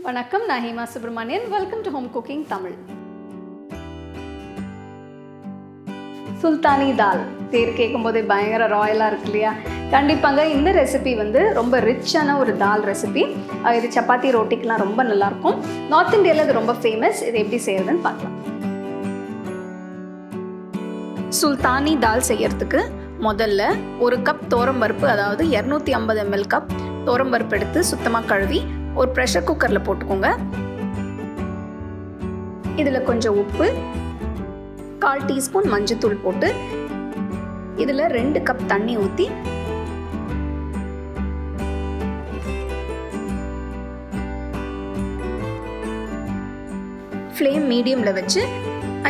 வணக்கம், நான் Hema Subramanian. Welcome to home cooking Tamil. Sultani dal பேர் கேட்கும்போதே பயங்கர ராயலாக இருக்கு இல்லையா? கண்டிப்பாங்க இந்த ரெசிபி ரொம்ப ரிச்சான ஒரு தால் ரெசிபி. இது சப்பாத்தி ரோட்டிக்கெலாம் ரொம்ப நல்லாயிருக்கும். நார்த் இந்தியாவில் இது ரொம்ப ஃபேமஸ். இது எப்படி செய்யறதுன்னு பார்க்கலாம். சுல்தானி தால் செய்யறதுக்கு முதல்ல ஒரு கப் பருப்பு, அதாவது 250 ml கப் பருப்பு எடுத்து சுத்தமாக கழுவி ஒரு ப்ரெஷர் குக்கரில் போட்டுக்கோங்க. இதில் கொஞ்சம் உப்பு, 1/4 டீஸ்பூன் மஞ்சத்தூள் போட்டு இதில் 2 கப் தண்ணி ஊற்றி ஃப்ளேம் மீடியமில் வச்சு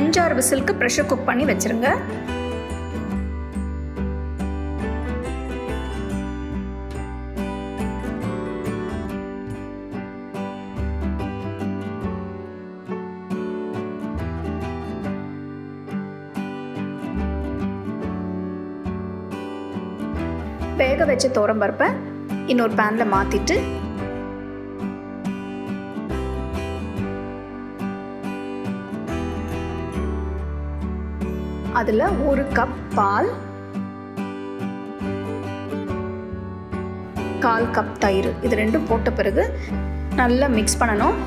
5-6 விசிலுக்கு ப்ரெஷர் குக் பண்ணி வச்சுருங்க. வேக வச்ச பருப்பை இன்னொரு பேனில் மாற்றிட்டு அதில் 1 கப் பால், 1/4 கப் தயிர், இது ரெண்டும் போட்ட பிறகு நல்லா மிக்ஸ் பண்ணணும்.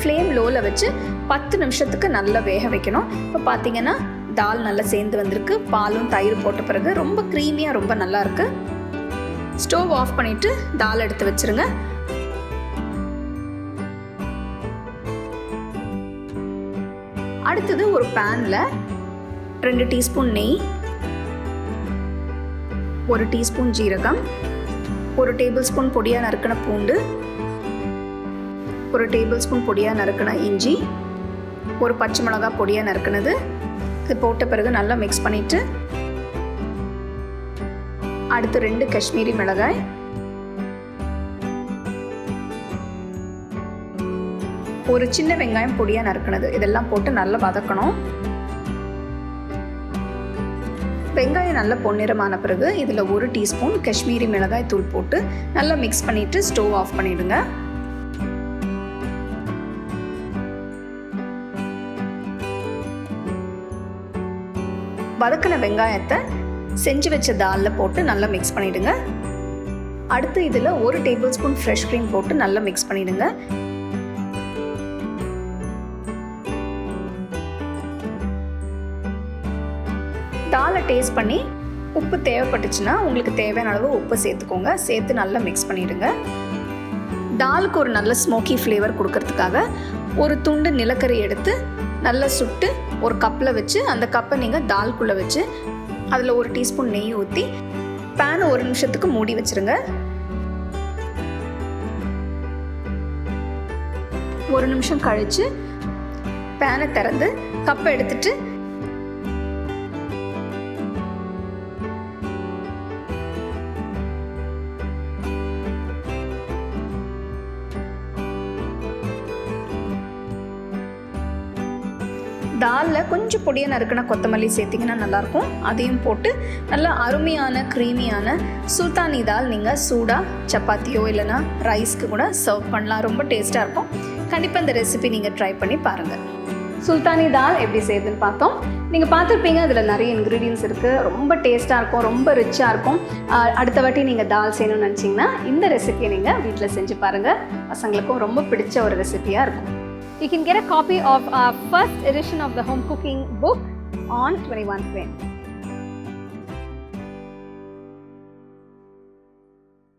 ஃப்ளேம் லோவில் வச்சு 10 நிமிஷத்துக்கு நல்லா வேக வைக்கணும். இப்போ பார்த்தீங்கன்னா தால் நல்லா சேர்ந்து வந்திருக்கு. பாலும் தயிர் போட்ட பிறகு ரொம்ப க்ரீமியாக ரொம்ப நல்லா இருக்கு. ஸ்டவ் ஆஃப் பண்ணிவிட்டு தால் எடுத்து வச்சுருங்க. அடுத்தது ஒரு பேனில் 2 டீஸ்பூன் நெய், 1 டீஸ்பூன் ஜீரகம், 1 டேபிள் ஸ்பூன் பொடியாக நறுக்கின பூண்டு, 1 டேபிள் ஸ்பூன் பொடியாக நறுக்கின இஞ்சி, 1 பச்சை மிளகாய் பொடியாக நறுக்கினது, இது போட்ட பிறகு நல்லா மிக்ஸ் பண்ணிவிட்டு அடுத்து 2 காஷ்மீரி மிளகாய், 1 சின்ன வெங்காயம் பொடியாக நறுக்கினது, இதெல்லாம் போட்டு நல்லா வதக்கணும். வெங்காயம் நல்லா பொன்னிறமான பிறகு இதில் 1 டீஸ்பூன் காஷ்மீரி மிளகாய் தூள் போட்டு நல்லா மிக்ஸ் பண்ணிவிட்டு ஸ்டவ் ஆஃப் பண்ணிவிடுங்க. வதக்கின வெங்காயத்தை செஞ்சு வச்ச தாலில் போட்டு நல்லா மிக்ஸ் பண்ணிவிடுங்க. அடுத்து இதில் 1 டேபிள் ஸ்பூன் ஃப்ரெஷ் க்ரீம் போட்டு நல்லா மிக்ஸ் பண்ணிவிடுங்க. தாலை டேஸ்ட் பண்ணி உப்பு தேவைப்பட்டுச்சுன்னா உங்களுக்கு தேவையான அளவு உப்பு சேர்த்துக்கோங்க. சேர்த்து நல்லா மிக்ஸ் பண்ணிவிடுங்க. தாலுக்கு ஒரு நல்ல ஸ்மோக்கி ஃப்ளேவர் கொடுக்கறதுக்காக ஒரு துண்டு நிலக்கரி எடுத்து நல்லா சுட்டு ஒரு கப்பில் வச்சு அந்த கப்பை நீங்கள் தால்குள்ளே வச்சு அதில் 1 டீஸ்பூன் நெய் ஊற்றி பேனை 1 நிமிஷத்துக்கு மூடி வச்சுருங்க. 1 நிமிஷம் கழித்து பேனை திறந்து கப்பை எடுத்துட்டு தாலில் கொஞ்சம் பொடியாக நறுக்கின கொத்தமல்லி சேர்த்திங்கன்னா நல்லாயிருக்கும். அதையும் போட்டு நல்லா அருமையான க்ரீமியான சுல்தானி தால் நீங்கள் சூடாக சப்பாத்தியோ இல்லைனா ரைஸ்க்கு கூட சர்வ் பண்ணலாம். ரொம்ப டேஸ்ட்டாக இருக்கும். கண்டிப்பாக இந்த ரெசிபி நீங்கள் ட்ரை பண்ணி பாருங்கள். சுல்தானி தால் எப்படி செய்யுதுன்னு பார்த்தோம். நீங்கள் பார்த்துருப்பீங்க, அதில் நிறைய இன்க்ரீடியன்ஸ் இருக்குது. ரொம்ப டேஸ்ட்டாக இருக்கும், ரொம்ப ரிச்சாக இருக்கும். அடுத்த வாட்டி நீங்கள் தால் செய்யணும்னு நினச்சிங்கன்னா இந்த ரெசிபியை நீங்கள் வீட்டில் செஞ்சு பாருங்கள். பசங்களுக்கும் ரொம்ப பிடிச்ச ஒரு ரெசிபியாக இருக்கும். You can get a copy of our first edition of the home cooking book on 21st May.